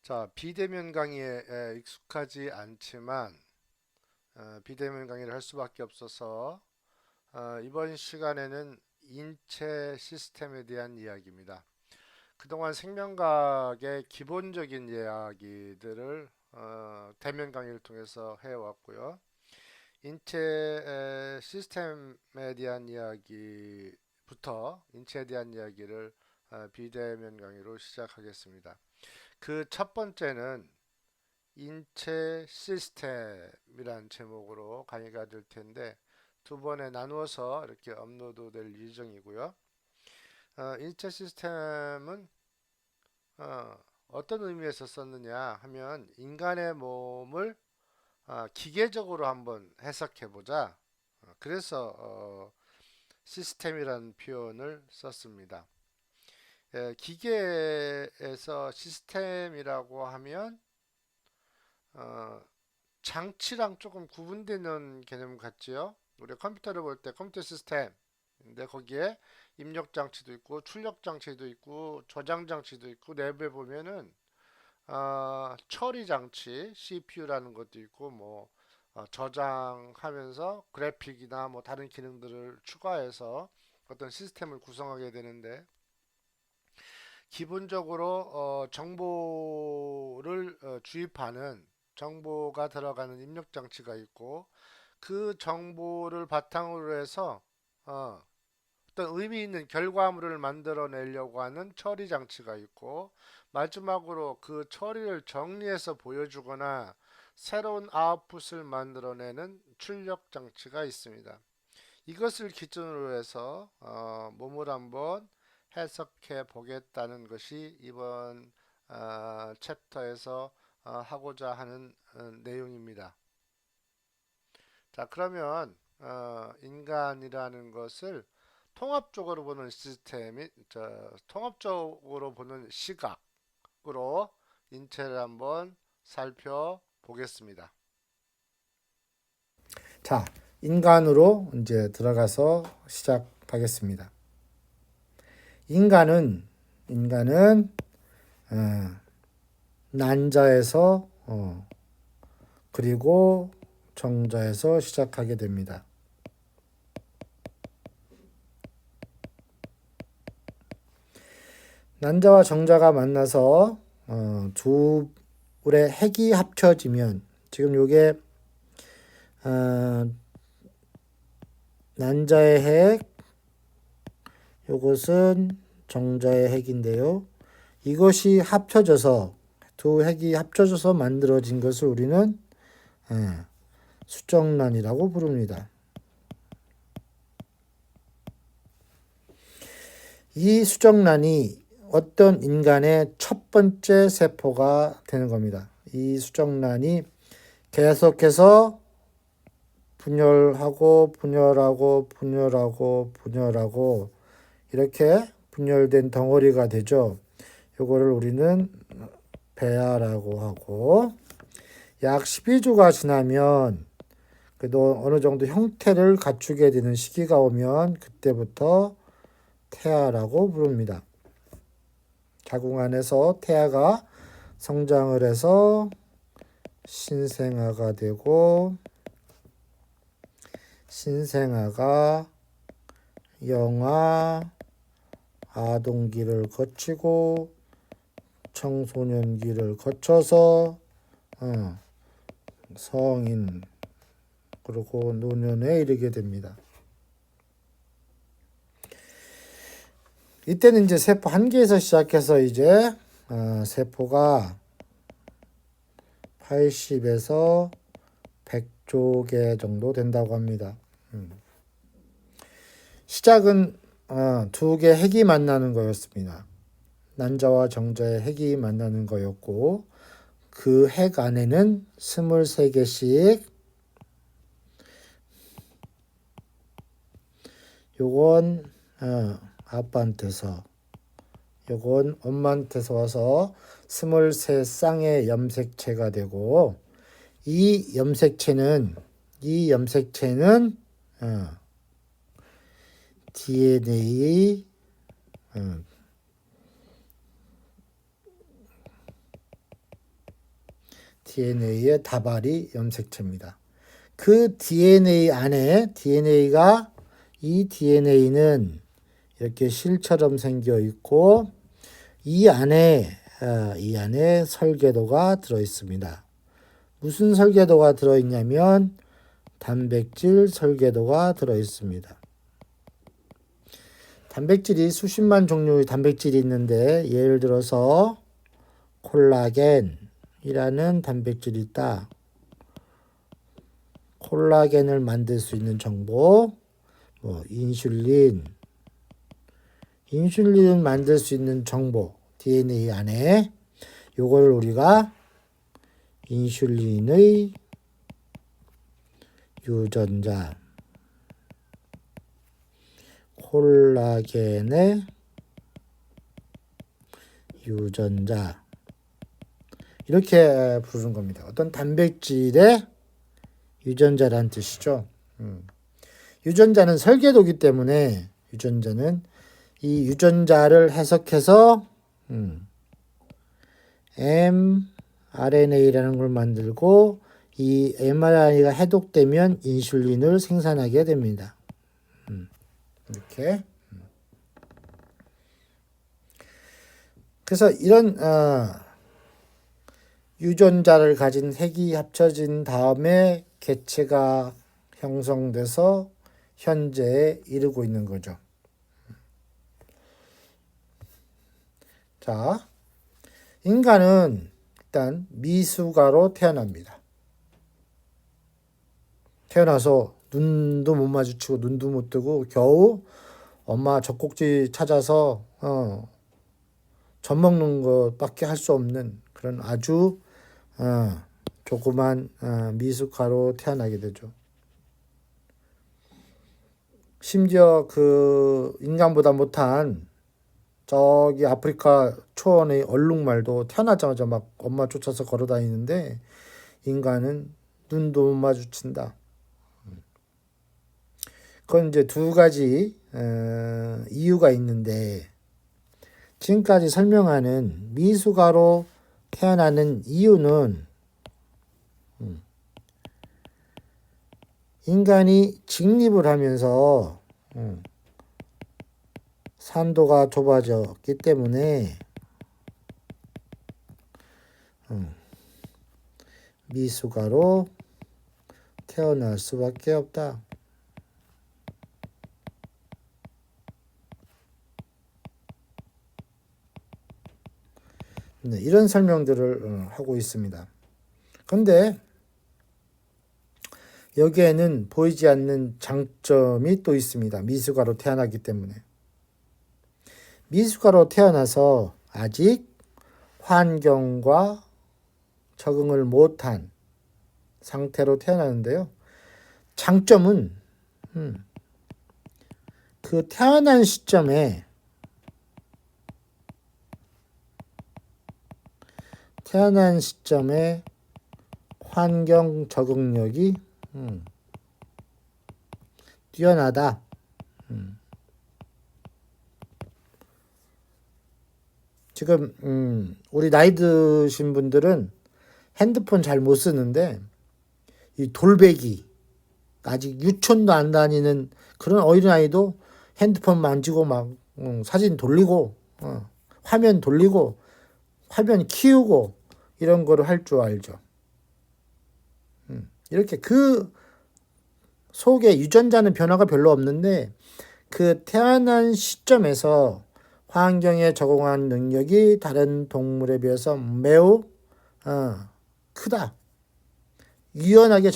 자, 비대면 강의에 익숙하지 않지만 비대면 강의를 할 수밖에 없어서 이번 시간에는 인체 시스템에 대한 이야기입니다. 그동안 생명과학의 기본적인 이야기들을 대면 강의를 통해서 해왔고요. 인체 시스템에 대한 이야기부터 인체에 대한 이야기를 비대면 강의로 시작하겠습니다. 그 첫 번째는 인체 시스템이란 제목으로 강의가 될 텐데 두 번에 나누어서 이렇게 업로드 될 예정이고요. 인체 시스템은 어떤 의미에서 썼느냐 하면 인간의 몸을 기계적으로 한번 해석해 보자. 그래서 시스템이라는 표현을 썼습니다. 기계에서 시스템이라고 하면 어, 장치랑 조금 구분되는 개념 같지요? 우리 컴퓨터를 볼 때 컴퓨터 시스템 근데 거기에 입력 장치도 있고 출력 장치도 있고 저장 장치도 있고 내부에 보면은 처리 장치 CPU라는 것도 있고 뭐 저장하면서 그래픽이나 뭐 다른 기능들을 추가해서 어떤 시스템을 구성하게 되는데 기본적으로 정보를 주입하는 정보가 들어가는 입력 장치가 있고 그 정보를 바탕으로 해서 어, 어떤 의미 있는 결과물을 만들어내려고 하는 처리 장치가 있고 마지막으로 그 처리를 정리해서 보여주거나 새로운 아웃풋을 만들어내는 출력 장치가 있습니다. 이것을 기준으로 해서 몸을 한번 해석해 보겠다는 것이 이번 챕터에서 하고자 하는 내용입니다. 자, 그러면 인간이라는 것을 통합적으로 보는 시스템이 통합적으로 보는 시각으로 인체를 한번 살펴보겠습니다. 자, 인간으로 이제 들어가서 시작하겠습니다. 인간은 어, 난자에서 그리고 정자에서 시작하게 됩니다. 난자와 정자가 만나서 둘의 핵이 합쳐지면 지금 요게 난자의 핵, 요것은 정자의 핵인데요. 이것이 합쳐져서 두 핵이 합쳐져서 만들어진 것을 우리는 수정란이라고 부릅니다. 이 수정란이 어떤 인간의 첫 번째 세포가 되는 겁니다. 이 수정란이 계속해서 분열하고 이렇게 분열된 덩어리가 되죠. 요거를 우리는 배아라고 하고 약 12주가 지나면 그래도 어느 정도 형태를 갖추게 되는 시기가 오면 그때부터 태아라고 부릅니다. 자궁 안에서 태아가 성장을 해서 신생아가 되고 신생아가 영아, 아동기를 거치고 청소년기를 거쳐서 성인 그리고 노년에 이르게 됩니다. 이때는 이제 세포 한 개에서 시작해서 이제 세포가 80에서 100조 개 정도 된다고 합니다. 시작은 두 개 핵이 만나는 거였습니다. 난자와 정자의 핵이 만나는 거였고 그 핵 안에는 23개씩 요건 아빠한테서 요건 엄마한테서 와서 23쌍의 염색체가 되고 이 염색체는 DNA DNA의 다발이 염색체입니다. 그 DNA 안에 DNA가 이 DNA는 이렇게 실처럼 생겨 있고 이 안에 설계도가 들어 있습니다. 무슨 설계도가 들어 있냐면 단백질 설계도가 들어 있습니다. 단백질이 수십만 종류의 단백질이 있는데 예를 들어서 콜라겐이라는 단백질이 있다. 콜라겐을 만들 수 있는 정보, 인슐린을 만들 수 있는 정보, DNA 안에 요거를 우리가 인슐린의 유전자, 콜라겐의 유전자 이렇게 부르는 겁니다. 어떤 단백질의 유전자라는 뜻이죠. 유전자는 설계도이기 때문에 유전자는 이 유전자를 해석해서 mRNA라는 걸 만들고 이 mRNA가 해독되면 인슐린을 생산하게 됩니다. 이렇게. 그래서 이런 유전자를 가진 핵이 합쳐진 다음에 개체가 형성돼서 현재에 이르고 있는 거죠. 자, 인간은 일단 미숙아로 태어납니다. 태어나서 눈도 못 마주치고 눈도 못 뜨고 겨우 엄마 젖꼭지 찾아서 젖 먹는 것밖에 할 수 없는 그런 아주 조그만 미숙아로 태어나게 되죠. 심지어 그 인간보다 못한 저기 아프리카 초원의 얼룩말도 태어나자마자 막 엄마 쫓아서 걸어 다니는데 인간은 눈도 못 마주친다. 그건 이제 두 가지 이유가 있는데 지금까지 설명하는 미숙아로 태어나는 이유는 인간이 직립을 하면서 산도가 좁아졌기 때문에 미숙아로 태어날 수밖에 없다. 네, 이런 설명들을 하고 있습니다. 그런데 여기에는 보이지 않는 장점이 또 있습니다. 미숙아로 태어나기 때문에. 미숙아로 태어나서 아직 환경과 적응을 못한 상태로 태어나는데요. 장점은 그 태어난 시점에 환경 적응력이 뛰어나다. 지금 우리 나이 드신 분들은 핸드폰 잘 못 쓰는데 이 돌배기 아직 유치원도 안 다니는 그런 어린아이도 핸드폰 만지고 막 사진 돌리고 화면 돌리고 화면 키우고 이런 거를 할 줄 알죠. 이렇게 그 속에 유전자는 변화가 별로 없는데 그 태어난 시점에서 환경에 적응한 능력이 다른 동물에 비해서 매우 크다. 유연하게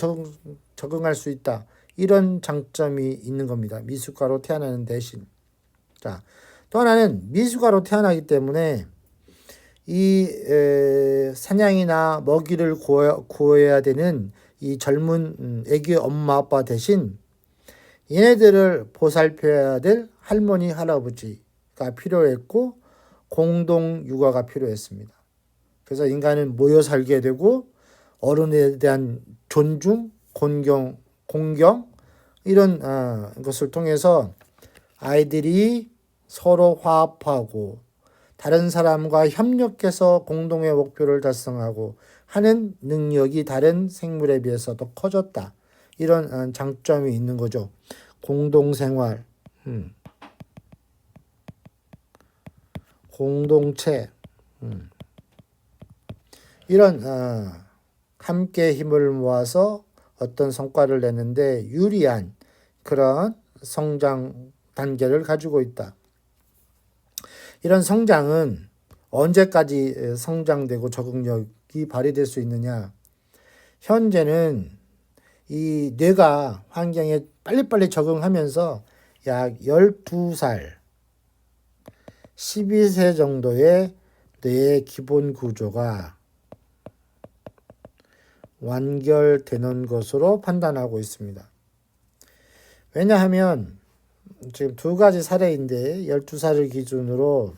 적응할 수 있다. 이런 장점이 있는 겁니다. 미숙아로 태어나는 대신. 자, 또 하나는 미숙아로 태어나기 때문에 이 사냥이나 먹이를 구해야 되는 이 젊은 애기 엄마 아빠 대신 얘네들을 보살펴야 될 할머니 할아버지가 필요했고 공동 육아가 필요했습니다. 그래서 인간은 모여 살게 되고 어른에 대한 존중, 공경 이런 것을 통해서 아이들이 서로 화합하고 다른 사람과 협력해서 공동의 목표를 달성하고 하는 능력이 다른 생물에 비해서 더 커졌다. 이런 장점이 있는 거죠. 공동생활, 공동체, 이런 함께 힘을 모아서 어떤 성과를 내는데 유리한 그런 성장 단계를 가지고 있다. 이런 성장은 언제까지 성장되고 적응력이 발휘될 수 있느냐? 현재는 이 뇌가 환경에 빨리빨리 적응하면서 약 12살, 12세 정도의 뇌의 기본 구조가 완결되는 것으로 판단하고 있습니다. 왜냐하면 지금 두 가지 사례인데 12살을 기준으로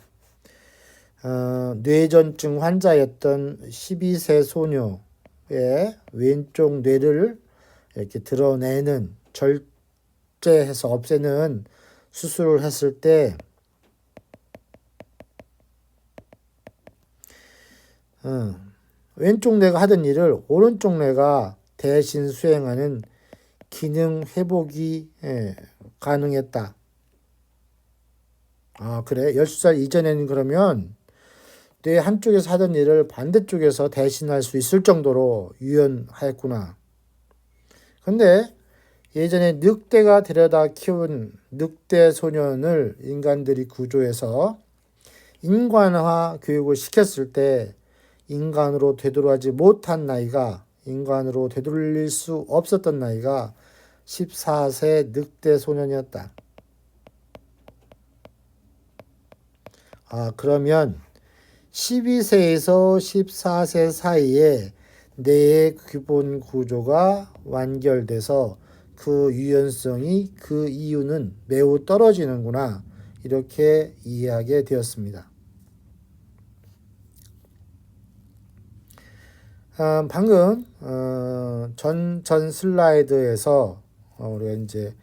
뇌전증 환자였던 12세 소녀의 왼쪽 뇌를 이렇게 드러내는 절제해서 없애는 수술을 했을 때 왼쪽 뇌가 하던 일을 오른쪽 뇌가 대신 수행하는 기능 회복이 가능했다. 아, 그래? 12살 이전에는 그러면 뇌 한쪽에서 하던 일을 반대쪽에서 대신할 수 있을 정도로 유연하였구나. 근데 예전에 늑대가 데려다 키운 늑대 소년을 인간들이 구조해서 인간화 교육을 시켰을 때 인간으로 되돌아가지 못한 나이가, 인간으로 되돌릴 수 없었던 나이가 14세 늑대 소년이었다. 아, 그러면 12세에서 14세 사이에 뇌의 기본 구조가 완결돼서 그 유연성이 그 이유는 매우 떨어지는구나. 이렇게 이해하게 되었습니다. 방금 전 슬라이드에서 우리가 이제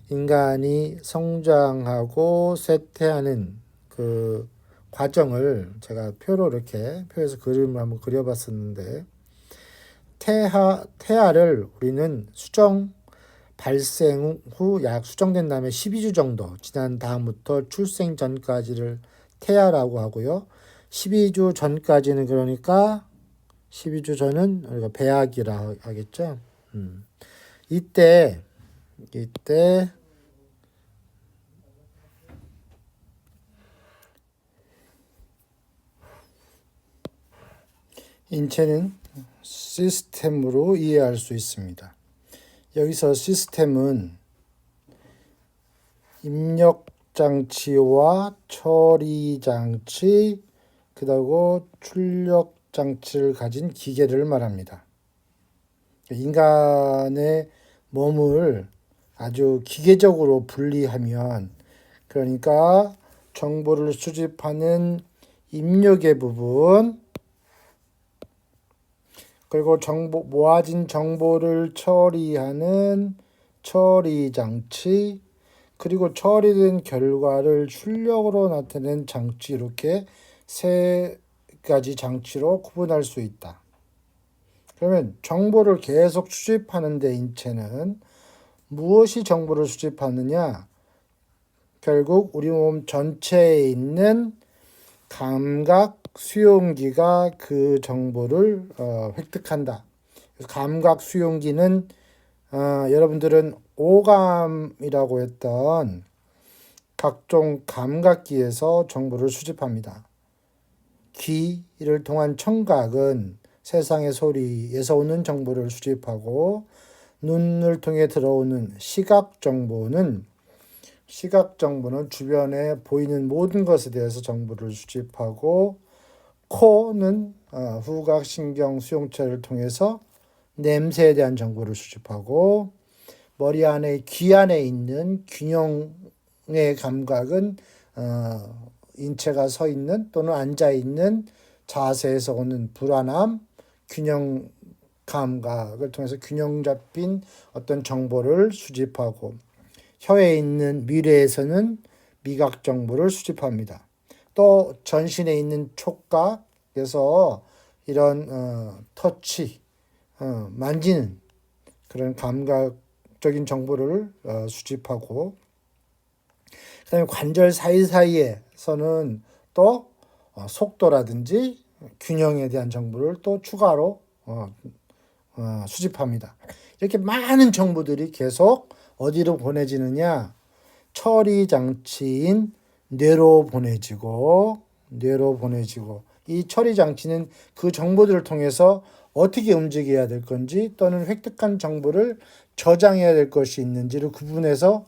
인간이 성장하고 쇠퇴하는 그 과정을 제가 표로 이렇게 표에서 그림을 한번 그려봤었는데 태아를 우리는 수정 발생 후 약 수정된 다음에 12주 정도 지난 다음부터 출생 전까지를 태아라고 하고요. 12주 전까지는 그러니까 12주 전은 우리가 배아기라 하겠죠. 이때 인체는 시스템으로 이해할 수 있습니다. 여기서 시스템은 입력장치와 처리장치, 그리고 출력장치를 가진 기계를 말합니다. 인간의 몸을 아주 기계적으로 분리하면, 그러니까 정보를 수집하는 입력의 부분, 그리고 모아진 정보를 처리하는 처리장치, 그리고 처리된 결과를 출력으로 나타낸 장치, 이렇게 세 가지 장치로 구분할 수 있다. 그러면 정보를 계속 수집하는데 인체는 무엇이 정보를 수집하느냐? 결국 우리 몸 전체에 있는 감각 수용기가 그 정보를 획득한다. 감각 수용기는 여러분들은 오감이라고 했던 각종 감각기에서 정보를 수집합니다. 귀를 통한 청각은 세상의 소리에서 오는 정보를 수집하고, 눈을 통해 들어오는 시각 정보는 주변에 보이는 모든 것에 대해서 정보를 수집하고, 코는 후각신경 수용체를 통해서 냄새에 대한 정보를 수집하고, 머리 안에 귀 안에 있는 균형의 감각은 인체가 서 있는 또는 앉아 있는 자세에서 오는 불안함, 균형 감각을 통해서 균형 잡힌 어떤 정보를 수집하고, 혀에 있는 미뢰에서는 미각 정보를 수집합니다. 또 전신에 있는 촉각에서 이런 터치, 만지는 그런 감각적인 정보를 수집하고, 그다음에 관절 사이사이에서는 또 속도라든지 균형에 대한 정보를 또 추가로 수집합니다. 이렇게 많은 정보들이 계속 어디로 보내지느냐? 처리 장치인 뇌로 보내지고 이 처리 장치는 그 정보들을 통해서 어떻게 움직여야 될 건지 또는 획득한 정보를 저장해야 될 것이 있는지를 구분해서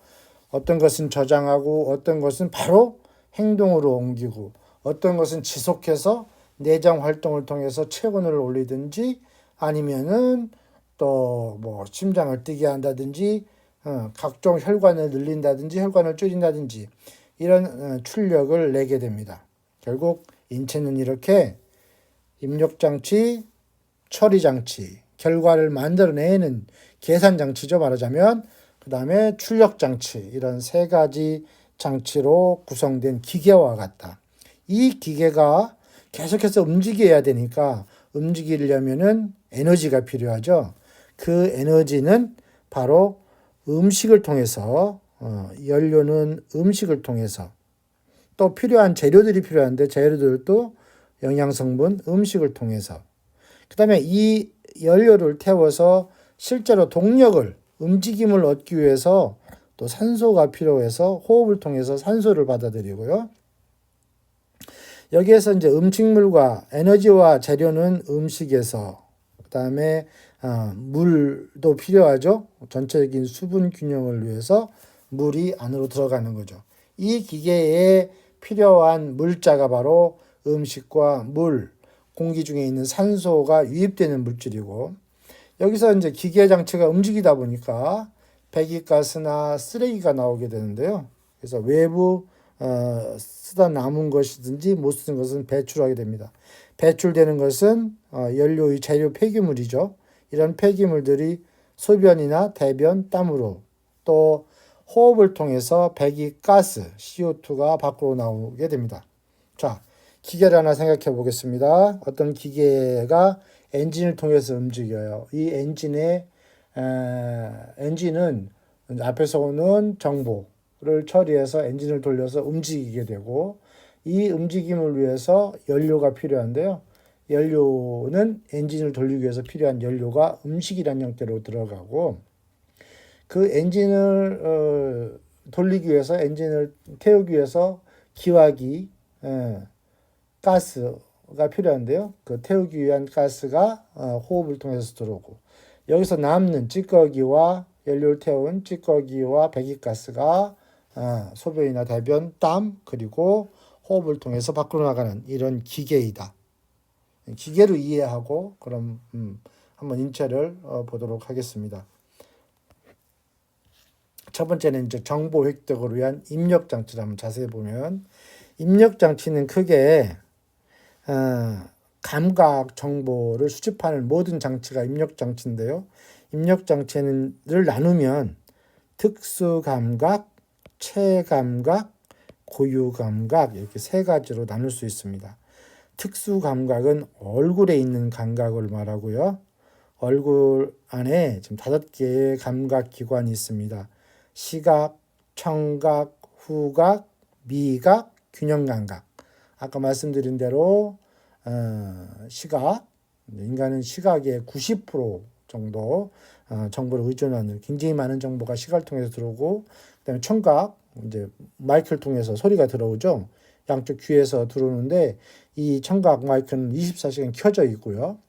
어떤 것은 저장하고 어떤 것은 바로 행동으로 옮기고 어떤 것은 지속해서 내장 활동을 통해서 체온을 올리든지 아니면은 또 뭐 심장을 뛰게 한다든지 각종 혈관을 늘린다든지 혈관을 줄인다든지 이런 출력을 내게 됩니다. 결국 인체는 이렇게 입력장치, 처리장치, 결과를 만들어내는 계산장치죠, 말하자면. 그 다음에 출력장치, 이런 세 가지 장치로 구성된 기계와 같다. 이 기계가 계속해서 움직여야 되니까 움직이려면은 에너지가 필요하죠. 그 에너지는 바로 음식을 통해서, 연료는 음식을 통해서, 또 필요한 재료들이 필요한데 재료들도 영양성분 음식을 통해서, 그 다음에 이 연료를 태워서 실제로 동력을, 움직임을 얻기 위해서 또 산소가 필요해서 호흡을 통해서 산소를 받아들이고요. 여기에서 이제 음식물과 에너지와 재료는 음식에서, 그 다음에 물도 필요하죠. 전체적인 수분 균형을 위해서 물이 안으로 들어가는 거죠. 이 기계에 필요한 물자가 바로 음식과 물, 공기 중에 있는 산소가 유입되는 물질이고, 여기서 이제 기계 장치가 움직이다 보니까 배기가스나 쓰레기가 나오게 되는데요. 그래서 외부 쓰다 남은 것이든지 못 쓰는 것은 배출하게 됩니다. 배출되는 것은 연료의 재료 폐기물이죠. 이런 폐기물들이 소변이나 대변, 땀으로 또 호흡을 통해서 배기가스 CO2가 밖으로 나오게 됩니다. 자, 기계를 하나 생각해 보겠습니다. 어떤 기계가 엔진을 통해서 움직여요. 이 엔진은 앞에서 오는 정보를 처리해서 엔진을 돌려서 움직이게 되고, 이 움직임을 위해서 연료가 필요한데요. 연료는 엔진을 돌리기 위해서 필요한 연료가 음식이라는 형태로 들어가고, 그 엔진을 돌리기 위해서, 엔진을 태우기 위해서 기화기, 가스가 필요한데요. 그 태우기 위한 가스가 호흡을 통해서 들어오고, 여기서 남는 찌꺼기와 연료를 태운 찌꺼기와 배기가스가 소변이나 대변, 땀, 그리고 호흡을 통해서 밖으로 나가는 이런 기계이다. 기계로 이해하고 그럼 한번 인체를 보도록 하겠습니다. 첫 번째는 이제 정보 획득을 위한 입력 장치를 한번 자세히 보면, 입력 장치는 크게 감각 정보를 수집하는 모든 장치가 입력 장치인데요. 입력 장치를 나누면 특수 감각, 체감각, 고유 감각, 이렇게 세 가지로 나눌 수 있습니다. 특수 감각은 얼굴에 있는 감각을 말하고요. 얼굴 안에 지금 5개의 감각 기관이 있습니다. 시각, 청각, 후각, 미각, 균형 감각. 아까 말씀드린 대로 시각, 인간은 시각의 90% 정도 정보를 의존하는, 굉장히 많은 정보가 시각을 통해서 들어오고, 그다음에 청각, 이제 마이크를 통해서 소리가 들어오죠. 양쪽 귀에서 들어오는데 이 청각 마이크는 24시간 켜져 있고요.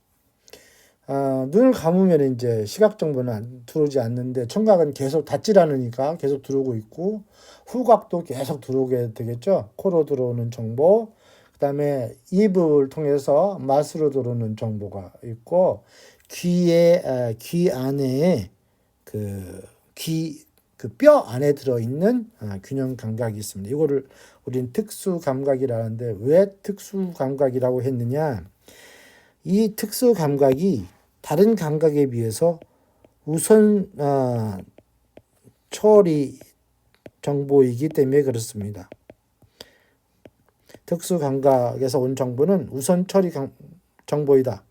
눈을 감으면 이제 시각 정보는 들어오지 않는데 청각은 계속 닫질 않으니까 계속 들어오고 있고, 후각도 계속 들어오게 되겠죠. 코로 들어오는 정보, 그 다음에 입을 통해서 맛으로 들어오는 정보가 있고, 귀 안에 그 뼈 안에 들어있는 균형 감각이 있습니다. 이거를 우리는 특수 감각이라는데, 왜 특수 감각이라고 했느냐? 이 특수 감각이 다른 감각에 비해서 우선 처리 정보이기 때문에 그렇습니다. 특수 감각에서 온 정보는 우선 처리 정보이다.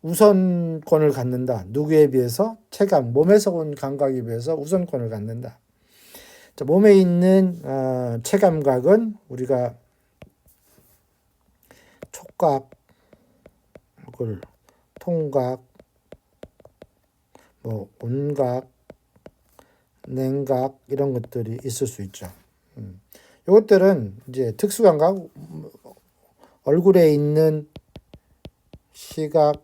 우선권을 갖는다. 누구에 비해서? 체감, 몸에서 온 감각에 비해서 우선권을 갖는다. 자, 몸에 있는 체감각은 우리가 촉각, 통각, 온각, 냉각 이런 것들이 있을 수 있죠. 이것들은 이제 특수감각, 얼굴에 있는 시각,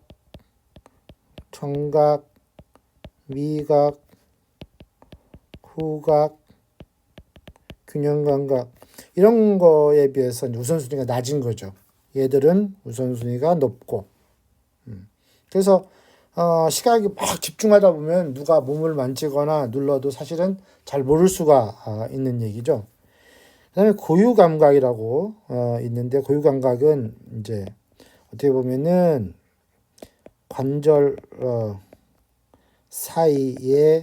청각, 미각, 후각, 균형감각 이런 거에 비해서 우선순위가 낮은 거죠. 얘들은 우선순위가 높고 그래서 시각이 막 집중하다 보면 누가 몸을 만지거나 눌러도 사실은 잘 모를 수가 있는 얘기죠. 그다음에 고유감각이라고 있는데 고유감각은 이제 어떻게 보면은 관절 사이에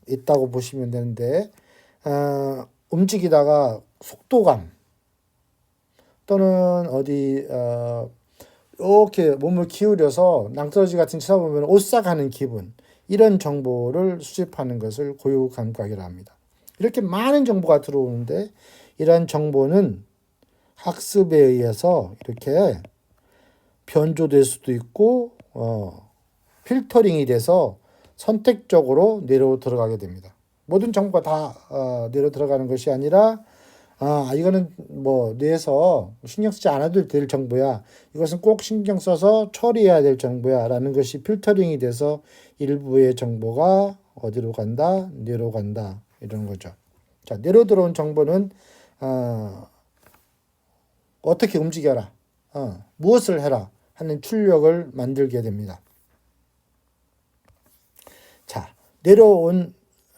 있다고 보시면 되는데 움직이다가 속도감 또는 어디 이렇게 몸을 기울여서 낭떠러지 같은 데 쳐다보면 오싹하는 기분 이런 정보를 수집하는 것을 고유감각이라 합니다. 이렇게 많은 정보가 들어오는데 이러한 정보는 학습에 의해서 이렇게 변조될 수도 있고 필터링이 돼서 선택적으로 내려 들어가게 됩니다. 모든 정보가 다 내려 들어가는 것이 아니라 이거는 뭐 뇌에서 신경 쓰지 않아도 될 정보야. 이것은 꼭 신경 써서 처리해야 될 정보야. 라는 것이 필터링이 돼서 일부의 정보가 어디로 간다? 뇌로 간다. 이런 거죠. 자, 뇌로 들어온 정보는 어떻게 움직여라. 무엇을 해라. 하는 출력을 만들게 됩니다. 자, 내려온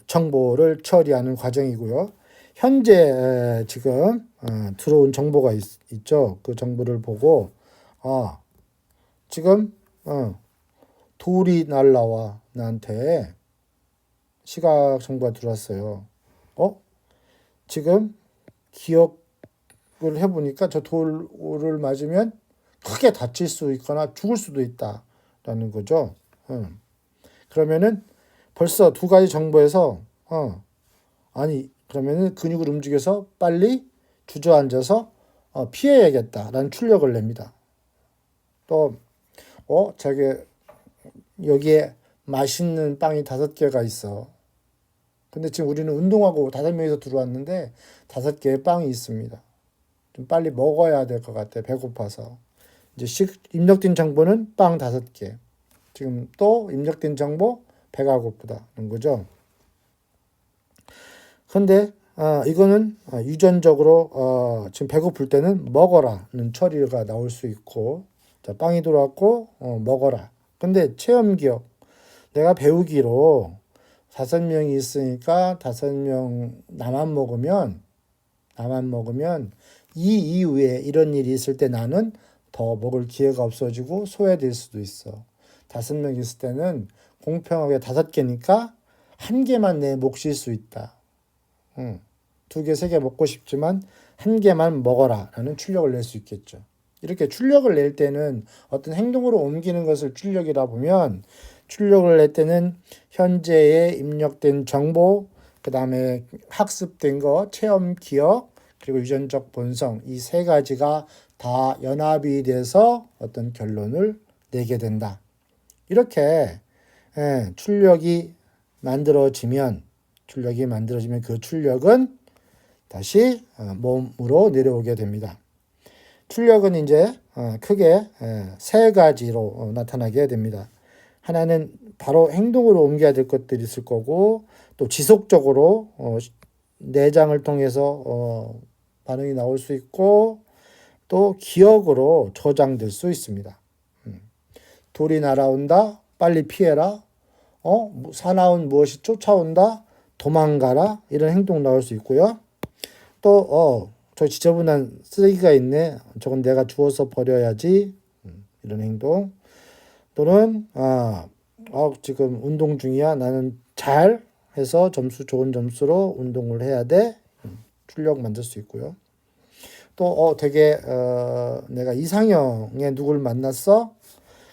정보를 처리하는 과정이고요. 현재 지금 들어온 정보가 있죠. 그 정보를 보고 지금 돌이 날라와 나한테 시각 정보가 들어왔어요. 지금 기억을 해보니까 저 돌을 맞으면 크게 다칠 수 있거나 죽을 수도 있다라는 거죠. 그러면은 벌써 두 가지 정보에서 그러면은 근육을 움직여서 빨리 주저앉아서 피해야겠다라는 출력을 냅니다. 또 여기에 맛있는 빵이 5개가 있어. 근데 지금 우리는 운동하고 5명이서 들어왔는데 5개의 빵이 있습니다. 좀 빨리 먹어야 될 것 같아. 배고파서. 이제 입력된 정보는 빵 5개. 지금 또 입력된 정보 배가 고프다는 거죠. 근데 이거는 유전적으로 지금 배고플 때는 먹어라는 처리가 나올 수 있고 자, 빵이 들어왔고 먹어라. 근데 체험 기억 내가 배우기로 5명이 있으니까 5명 나만 먹으면 이 이후에 이런 일이 있을 때 나는 더 먹을 기회가 없어지고 소외될 수도 있어. 5명 있을 때는 공평하게 5개니까 1개만 내 몫일 수 있다. 2개, 3개 먹고 싶지만 1개만 먹어라 라는 출력을 낼 수 있겠죠. 이렇게 출력을 낼 때는 어떤 행동으로 옮기는 것을 출력이라 보면 출력을 낼 때는 현재에 입력된 정보, 그 다음에 학습된 거, 체험 기억, 그리고 유전적 본성 이 3가지가 다 연합이 돼서 어떤 결론을 내게 된다. 이렇게 출력이 만들어지면 그 출력은 다시 몸으로 내려오게 됩니다. 출력은 이제 크게 3가지로 나타나게 됩니다. 하나는 바로 행동으로 옮겨야 될 것들이 있을 거고 또 지속적으로 내장을 통해서 반응이 나올 수 있고 또 기억으로 저장될 수 있습니다. 돌이 날아온다. 빨리 피해라. 사나운 무엇이 쫓아온다. 도망가라. 이런 행동 나올 수 있고요. 또 저 지저분한 쓰레기가 있네. 저건 내가 주워서 버려야지. 이런 행동. 또는 지금 운동 중이야. 나는 잘 해서 좋은 점수로 운동을 해야 돼. 출력 만들 수 있고요. 또 되게 내가 이상형의 누굴 만났어?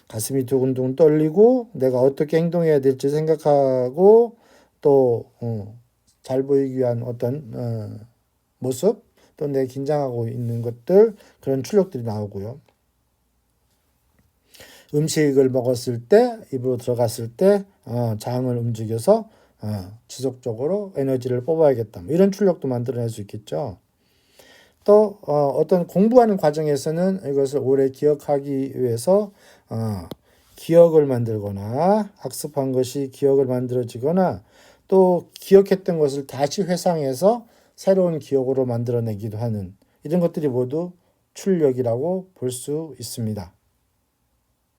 가슴이 두근두근 떨리고 내가 어떻게 행동해야 될지 생각하고 또 잘 보이기 위한 어떤 모습 또 내 긴장하고 있는 것들 그런 출력들이 나오고요. 음식을 먹었을 때 입으로 들어갔을 때 장을 움직여서 지속적으로 에너지를 뽑아야겠다. 뭐 이런 출력도 만들어낼 수 있겠죠. 또 어떤 공부하는 과정에서는 이것을 오래 기억하기 위해서 기억을 만들거나 학습한 것이 기억을 만들어지거나 또 기억했던 것을 다시 회상해서 새로운 기억으로 만들어내기도 하는 이런 것들이 모두 출력이라고 볼 수 있습니다.